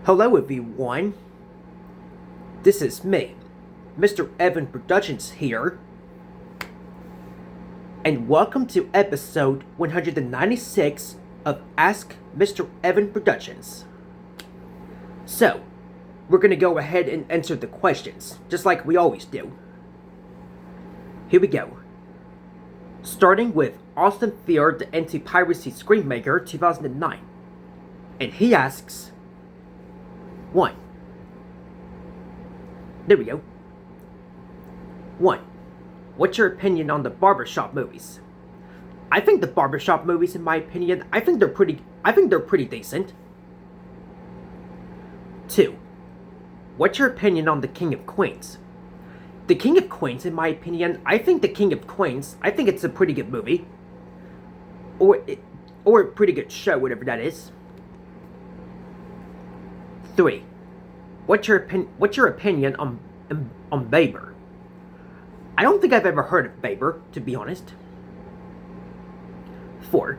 Hello everyone, this is me, MrEvan Productions here, and welcome to episode 196 of Ask MrEvan Productions. So, we're gonna go ahead and answer the questions, just like we always do. Here we go. Starting with Austin Fear, the Anti-Piracy Screenmaker, 2009. And he asks, 1. There we go. 1. What's your opinion on the barbershop movies? I think the barbershop movies, in my opinion, I think they're pretty decent. 2. What's your opinion on The King of Queens? The King of Queens, in my opinion, I think it's a pretty good movie. Or a pretty good show, whatever that is. 3. What's your opinion on Baber? I don't think I've ever heard of Baber, to be honest. 4.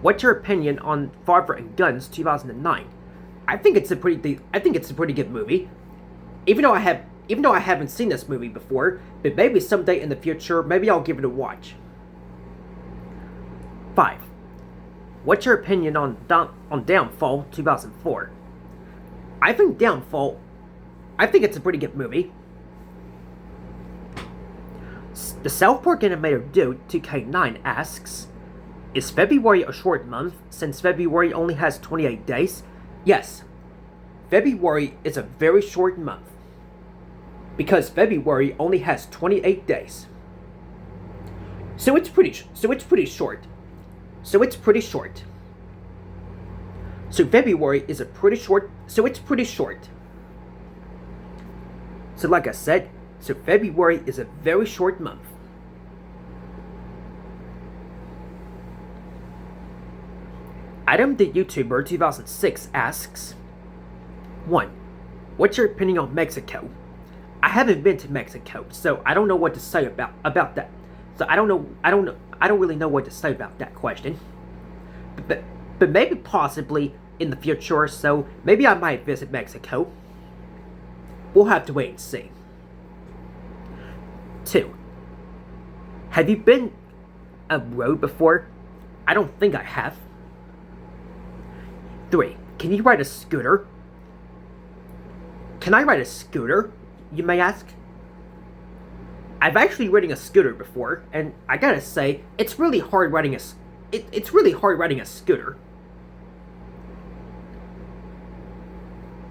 What's your opinion on Father and Guns 2009? I think it's a pretty good movie. Even though I haven't seen this movie before, but maybe someday in the future, maybe I'll give it a watch. 5. What's your opinion on Downfall 2004? I think it's a pretty good movie. The South Park animator Dude 2K9 asks, is February a short month since February only has 28 days? Yes, February is a very short month because February only has 28 days. So it's pretty short. So February is it's pretty short. So like I said, February is a very short month. Adam the YouTuber 2006 asks, 1. What's your opinion on Mexico? I haven't been to Mexico, so I don't know what to say about that. So I don't really know what to say about that question. But maybe possibly in the future or so, maybe I might visit Mexico. We'll have to wait and see. 2. Have you been abroad before? I don't think I have. 3. Can you ride a scooter? Can I ride a scooter, you may ask? I've actually ridden a scooter before, and I gotta say, it's really hard riding a scooter.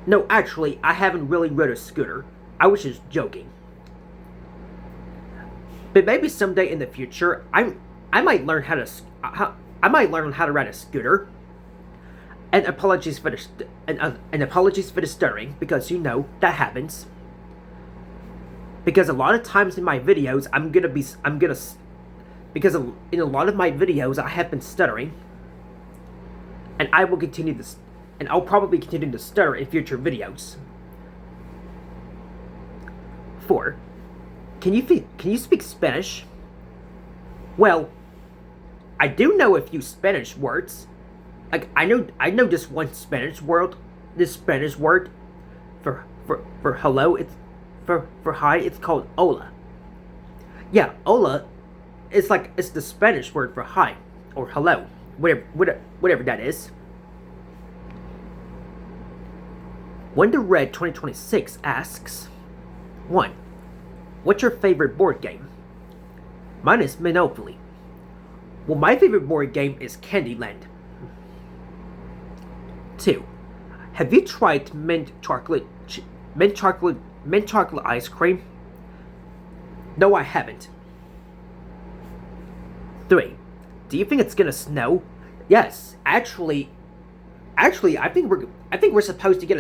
No, actually, I haven't really ridden a scooter. I was just joking. But maybe someday in the future, I might learn how to ride a scooter. And apologies for the stuttering, because that happens. Because a lot of times in my videos, in a lot of my videos I have been stuttering, and I'll probably continue to stutter in future videos. 4. Can you speak Spanish? Well, I do know a few Spanish words. Like I know just one Spanish word. This Spanish word for hello, it's for hi, it's called hola. Yeah, hola it's the Spanish word for hi or hello, whatever that is. Wonder Red 2026 asks, 1. What's your favorite board game? Mine is Monopoly. Well, my favorite board game is Candyland. 2. Have you tried mint chocolate ice cream? No, I haven't. 3. Do you think it's gonna snow? Yes, actually, I think we're supposed to get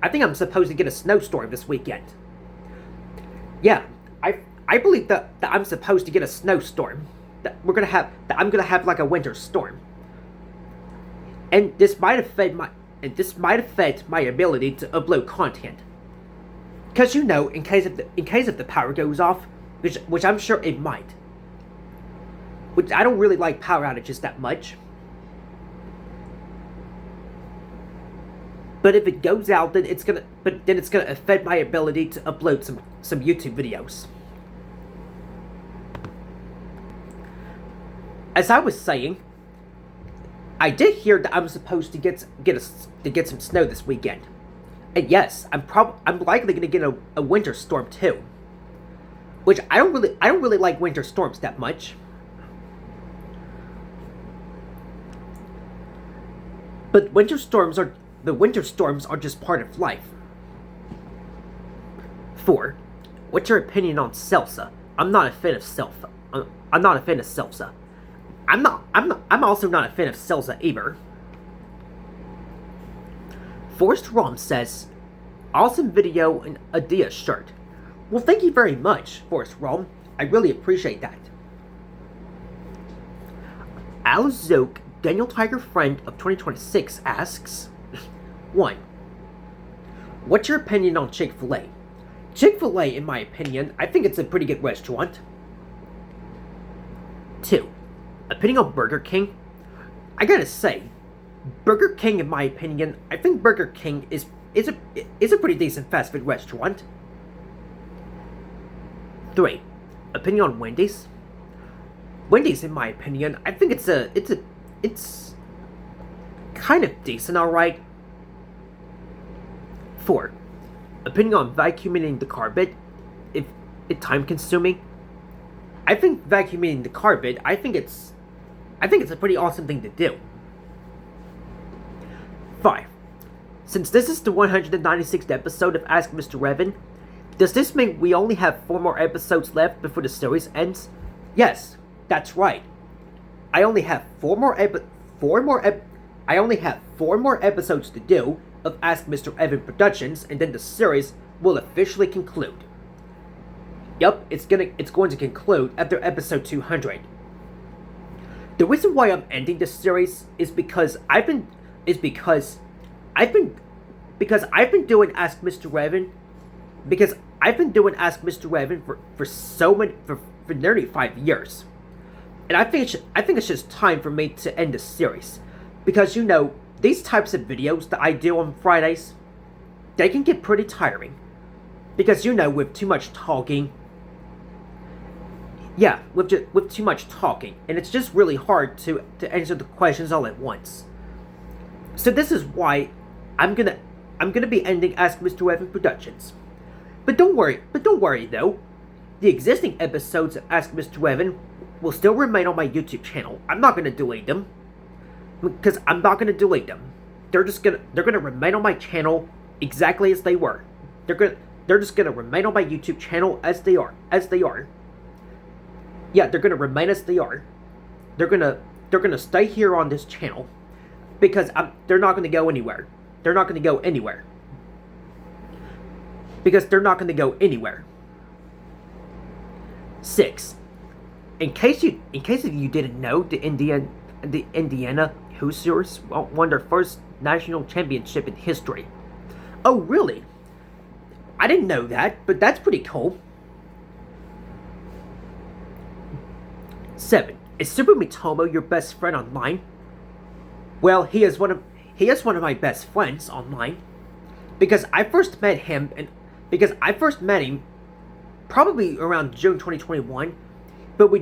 I think I'm supposed to get a snowstorm this weekend. Yeah, I believe that I'm supposed to get a snowstorm. That I'm gonna have like a winter storm. And this might affect my ability to upload content. Cause in case if the power goes off, which I'm sure it might. Which I don't really like power outages that much. But if it goes out, then it's gonna affect my ability to upload some YouTube videos. As I was saying, I did hear that I'm supposed to get some snow this weekend, and yes, I'm likely gonna get a winter storm too. Which I don't really like winter storms that much. But winter storms are just part of life. 4. What's your opinion on salsa? I'm not a fan of salsa. I'm not a fan of salsa. I'm also not a fan of salsa either. Forrest Rom says, awesome video and Adia shirt. Well, thank you very much, Forrest Rom. I really appreciate that. Al Zoke, Daniel Tiger Friend of 2026 asks, 1. What's your opinion on Chick-fil-A? Chick-fil-A, in my opinion, I think it's a pretty good restaurant. 2. Opinion on Burger King? I gotta say, Burger King, in my opinion, I think Burger King is a pretty decent fast food restaurant. 3. Opinion on Wendy's? Wendy's, in my opinion, I think it's kind of decent, alright. 4. Opinion on vacuuming the carpet? If it's time consuming? I think vacuuming the carpet, I think it's a pretty awesome thing to do. 5. Since this is the 196th episode of Ask MrEvan, does this mean we only have 4 more episodes left before the series ends? Yes, that's right. I only have 4 more episodes to do of Ask MrEvan Productions, and then the series will officially conclude. Yup, it's going to conclude after episode 200. The reason why I'm ending this series is because I've been doing Ask MrEvan for nearly 5 years. And I think it's just time for me to end this series, because these types of videos that I do on Fridays, they can get pretty tiring, because with too much talking. Yeah, with too much talking, and it's just really hard to answer the questions all at once. So this is why I'm gonna be ending Ask MrEvan Productions. But don't worry though. The existing episodes of Ask MrEvan will still remain on my YouTube channel. I'm not gonna delete them, because I'm not gonna delete them. They're gonna remain on my channel exactly as they were. They're just gonna remain on my YouTube channel as they are. Yeah, they're gonna remain as they are. They're gonna stay here on this channel, because they're not gonna go anywhere. They're not gonna go anywhere. Because they're not gonna go anywhere. 6. In case you didn't know, the Indiana Hoosiers won their first national championship in history. Oh, really? I didn't know that, but that's pretty cool. 7. Is Super Mitomo your best friend online? Well, he is one of my best friends online, because I first met him probably around June 2021, but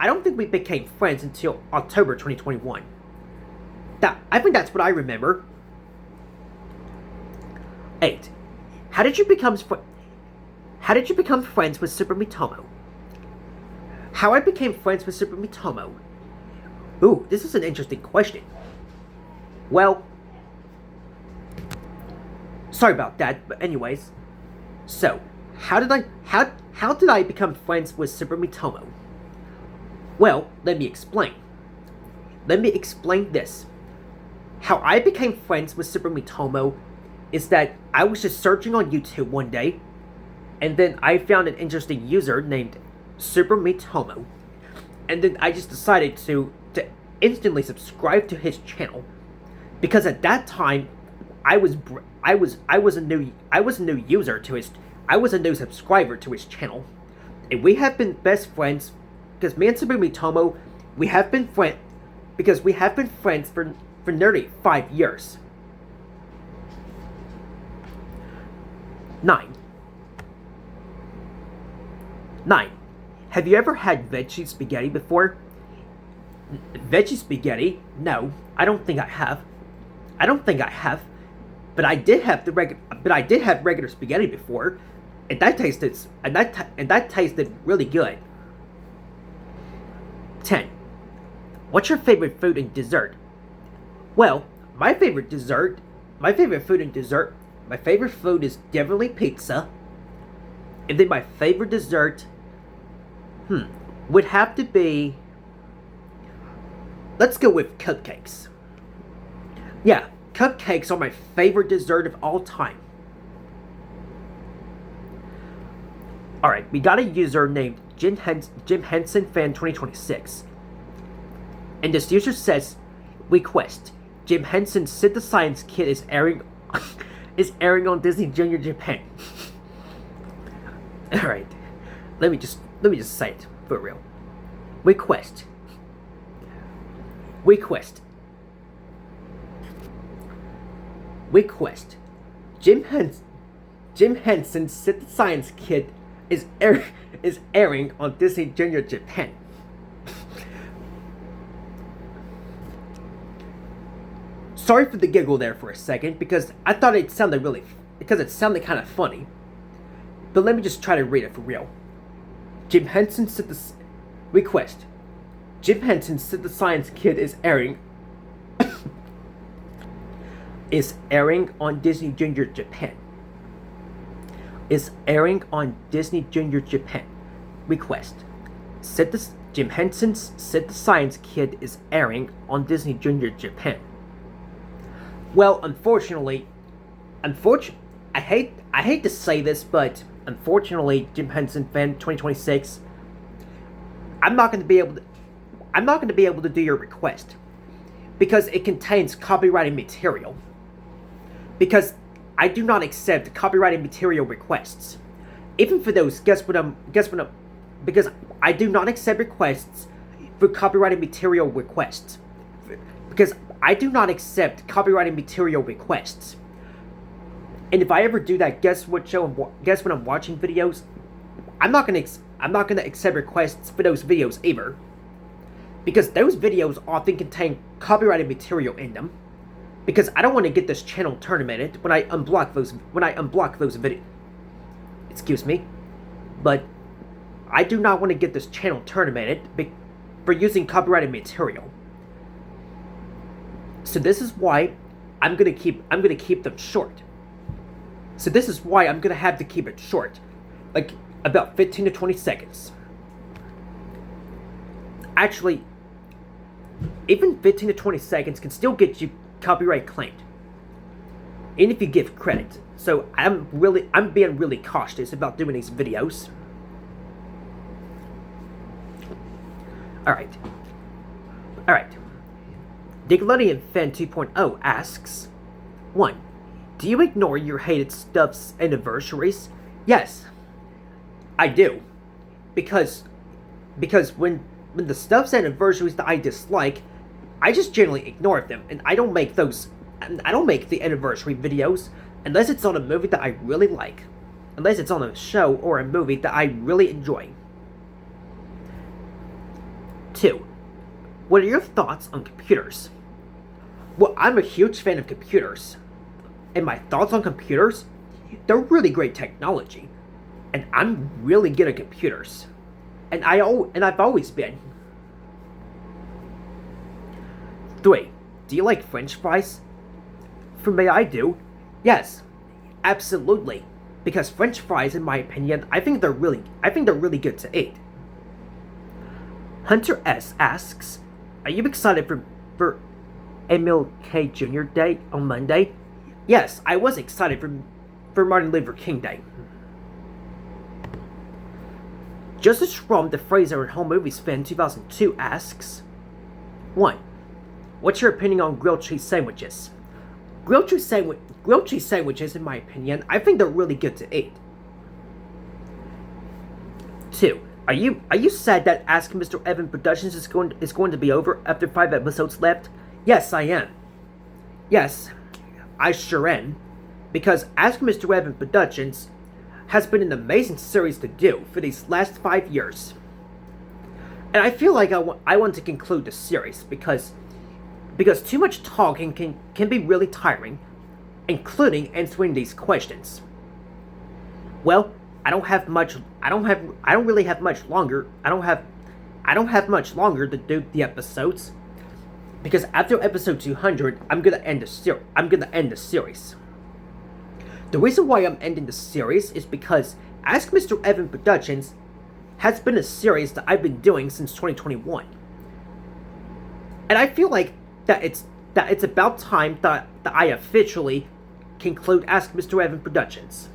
I don't think we became friends until October 2021. I think that's what I remember. 8. How did you become friends with Super Mitomo? How I became friends with Super Mitomo? Ooh, this is an interesting question. Well, sorry about that, but anyways. So, how did I become friends with Super Mitomo? Well, let me explain. Let me explain this. How I became friends with Super Mitomo is that I was just searching on YouTube one day, and then I found an interesting user named Super Mitomo, and then I just decided to instantly subscribe to his channel, because at that time I was a new subscriber to his channel, and we have been best friends because me and Super Mitomo we have been friends for nearly 5 years. 9. 9. Have you ever had veggie spaghetti before? Veggie spaghetti? No, I don't think I have. I don't think I have. But I did have regular spaghetti before, and that tasted really good. 10. What's your favorite food and dessert? Well, my favorite food is definitely pizza. And then my favorite dessert, would have to be, let's go with cupcakes. Yeah, cupcakes are my favorite dessert of all time. Alright, we got a user named Jim Henson Fan 2026. And this user says, request, Jim Henson's Sid the Science Kid is airing on Disney Junior Japan. Alright. Let me just say it for real. Request. Jim Henson's Sid the Science Kid is airing on Disney Junior Japan. Sorry for the giggle there for a second, because I thought it sounded kind of funny. But let me just try to read it for real. Jim Henson said the Science Kid is airing on Disney Junior Japan. Request. Jim Henson's Sid the Science Kid is airing on Disney Junior Japan. Well, unfortunately, I hate to say this, but unfortunately, Jim Henson Fan 2026, I'm not going to be able to do your request because it contains copyrighted material. Because I do not accept copyrighted material requests, even for those. Because I do not accept requests for copyrighted material requests. Because I do not accept copyrighted material requests. And if I ever do that, guess what I'm watching videos? I'm not gonna accept requests for those videos either. Because those videos often contain copyrighted material in them. Because I don't want to get this channel terminated when I unblock those videos. Excuse me. But I do not want to get this channel terminated for using copyrighted material. So this is why I'm gonna keep them short. So this is why I'm gonna have to keep it short, like about 15 to 20 seconds. Actually, even 15 to 20 seconds can still get you copyright claimed, even if you give credit. So I'm being really cautious about doing these videos. Alright. Nickelodeon Fan 2.0 asks, 1. Do you ignore your hated stuff's anniversaries? Yes, I do. Because when the stuff's anniversaries that I dislike, I just generally ignore them, and I don't make the anniversary videos unless it's on a movie that I really like. Unless it's on a show or a movie that I really enjoy. 2. What are your thoughts on computers? Well, I'm a huge fan of computers. And my thoughts on computers? They're really great technology. And I'm really good at computers. And I've always been. 3. Do you like French fries? For me, I do. Yes, absolutely. Because French fries, in my opinion, I think they're really good to eat. Hunter S asks, are you excited for MLK Jr. Day on Monday? Yes, I was excited for Martin Luther King Day. Joseph Schramm, the Fraser and Home Movies Fan 2002 asks, 1. What's your opinion on grilled cheese sandwiches? Grilled cheese sandwiches, in my opinion, I think they're really good to eat. 2. Are you sad that Ask MrEvan Productions is going to be over after 5 episodes left? Yes, I am. Yes, I sure am. Because Ask MrEvan Productions has been an amazing series to do for these last 5 years. And I feel like I want to conclude the series because too much talking can be really tiring, including answering these questions. Well, I don't really have much longer. I don't have much longer to do the episodes, because after episode 200, I'm gonna end the series. The reason why I'm ending the series is because Ask MrEvan Productions has been a series that I've been doing since 2021, and I feel like that it's about time that I officially conclude Ask MrEvan Productions.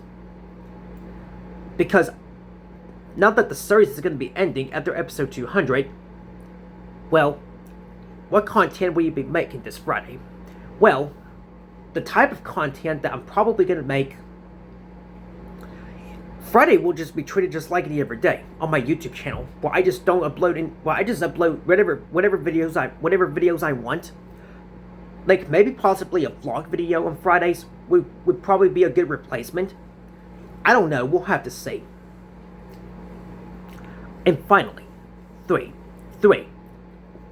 Because now that the series is going to be ending after episode 200, well, what content will you be making this Friday? Well, the type of content that I'm probably going to make Friday will just be treated just like any other day on my YouTube channel, where I just upload whatever videos I want. Like maybe possibly a vlog video on Fridays would probably be a good replacement. I don't know, we'll have to see. And finally, 3.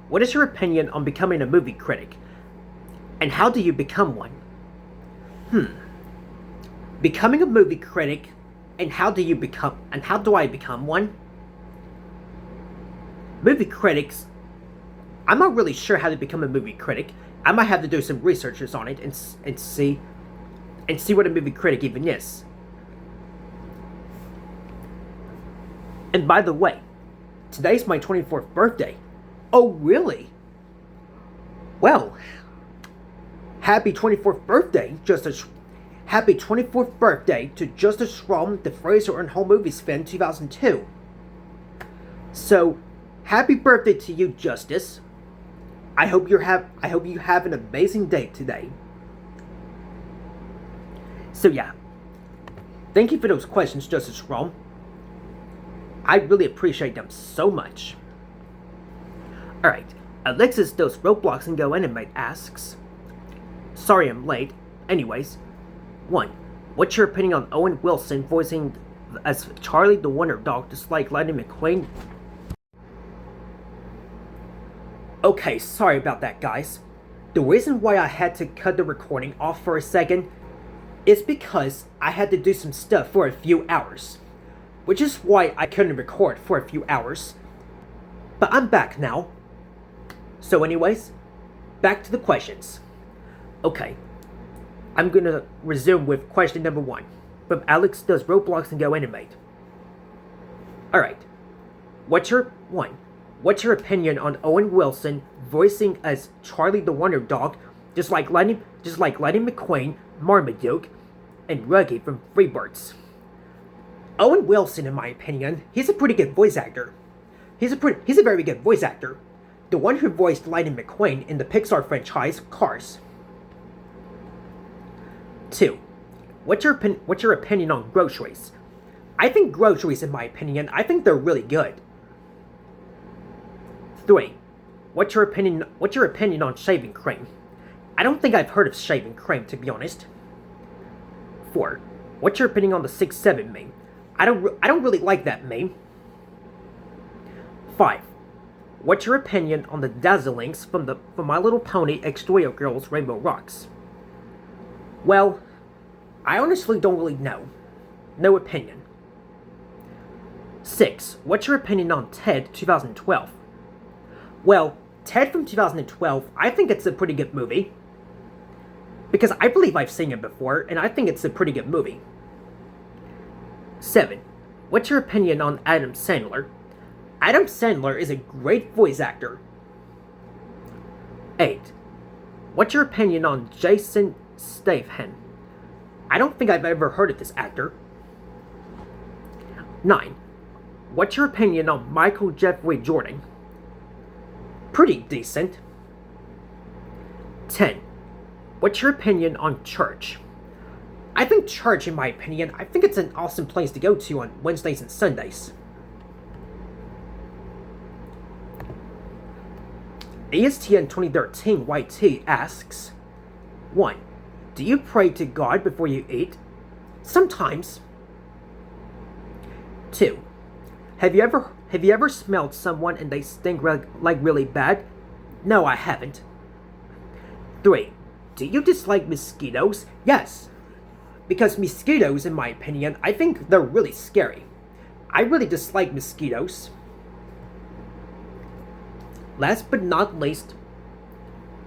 What is your opinion on becoming a movie critic? And how do you become one? Becoming a movie critic, and how do I become one? Movie critics, I'm not really sure how to become a movie critic. I might have to do some researches on it and see what a movie critic even is. And by the way, today's my 24th birthday. Oh, really? Well, happy 24th birthday, happy 24th birthday to Justice Schramm, the Fraser and Home Movies fan 2002. So, happy birthday to you, Justice. I hope you have an amazing day today. So yeah, thank you for those questions, Justice Schramm. I really appreciate them so much. Alright, Alexis does Roblox and Go Animate asks, sorry I'm late. Anyways, 1. What's your opinion on Owen Wilson voicing as Charlie the Wonder Dog, just like Lightning McQueen? Okay, sorry about that, guys. The reason why I had to cut the recording off for a second is because I had to do some stuff for a few hours, which is why I couldn't record for a few hours. But I'm back now. So anyways, back to the questions. Okay, I'm gonna resume with question number 1 from Alex does Roblox and Go Animate. Alright, what's your opinion on Owen Wilson voicing as Charlie the Wonder Dog, just like Lightning McQueen, Marmaduke, and Ruggy from Freebirds? Owen Wilson, in my opinion, he's a pretty good voice actor. He's a very good voice actor. The one who voiced Lightning McQueen in the Pixar franchise Cars. 2. What's your opinion on groceries? I think groceries, in my opinion, I think they're really good. 3. What's your opinion on shaving cream? I don't think I've heard of shaving cream, to be honest. 4. What's your opinion on the 6'7" meme? I don't really like that meme. 5. What's your opinion on the Dazzlings from My Little Pony X-Trio Girls Rainbow Rocks? Well, I honestly don't really know. No opinion. 6. What's your opinion on Ted 2012? Well, Ted from 2012, I think it's a pretty good movie. Because I believe I've seen it before, and I think it's a pretty good movie. 7. What's your opinion on Adam Sandler? Adam Sandler is a great voice actor. 8. What's your opinion on Jason Statham? I don't think I've ever heard of this actor. 9. What's your opinion on Michael Jeffrey Jordan? Pretty decent. 10. What's your opinion on church? I think church, in my opinion, I think it's an awesome place to go to on Wednesdays and Sundays. ESTN 2013 YT asks, 1. Do you pray to God before you eat? Sometimes. 2. Have you ever smelled someone and they stink like really bad? No, I haven't. 3. Do you dislike mosquitoes? Yes. Because mosquitoes, in my opinion, I think they're really scary. I really dislike mosquitoes. Last but not least,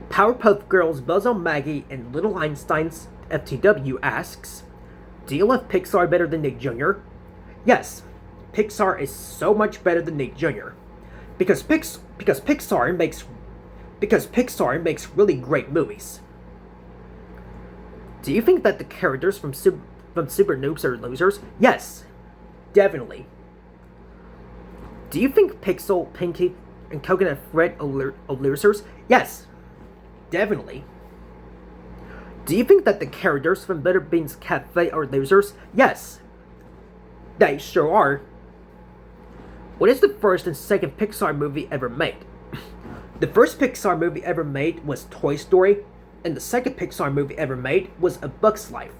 Powerpuff Girls Buzzle Maggie and Little Einstein's FTW asks, do you love Pixar better than Nick Jr.? Yes, Pixar is so much better than Nick Jr. Because Pixar makes really great movies. Do you think that the characters from Super Noobs are losers? Yes, definitely. Do you think Pixel, Pinky, and Coconut Fred are losers? Yes, definitely. Do you think that the characters from Butter Beans Cafe are losers? Yes, they sure are. What is the first and second Pixar movie ever made? The first Pixar movie ever made was Toy Story, and the second Pixar movie ever made was A Bug's Life.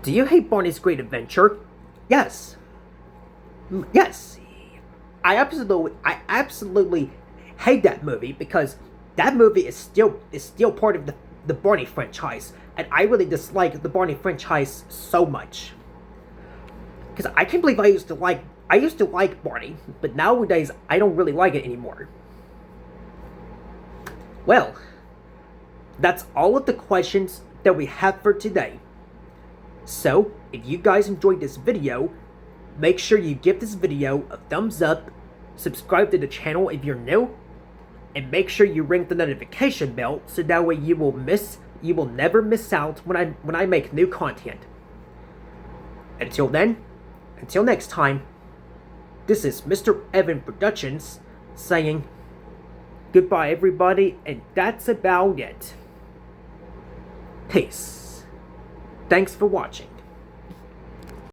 Do you hate Barney's Great Adventure? Yes. Yes. I absolutely hate that movie because that movie is still part of the Barney franchise, and I really dislike the Barney franchise so much. Because I can't believe I used to like Barney, but nowadays I don't really like it anymore. Well, that's all of the questions that we have for today. So, if you guys enjoyed this video, make sure you give this video a thumbs up, subscribe to the channel if you're new, and make sure you ring the notification bell so that way you will never miss out when I make new content. Until next time, this is MrEvan Productions saying goodbye everybody, and that's about it. Peace. Thanks for watching.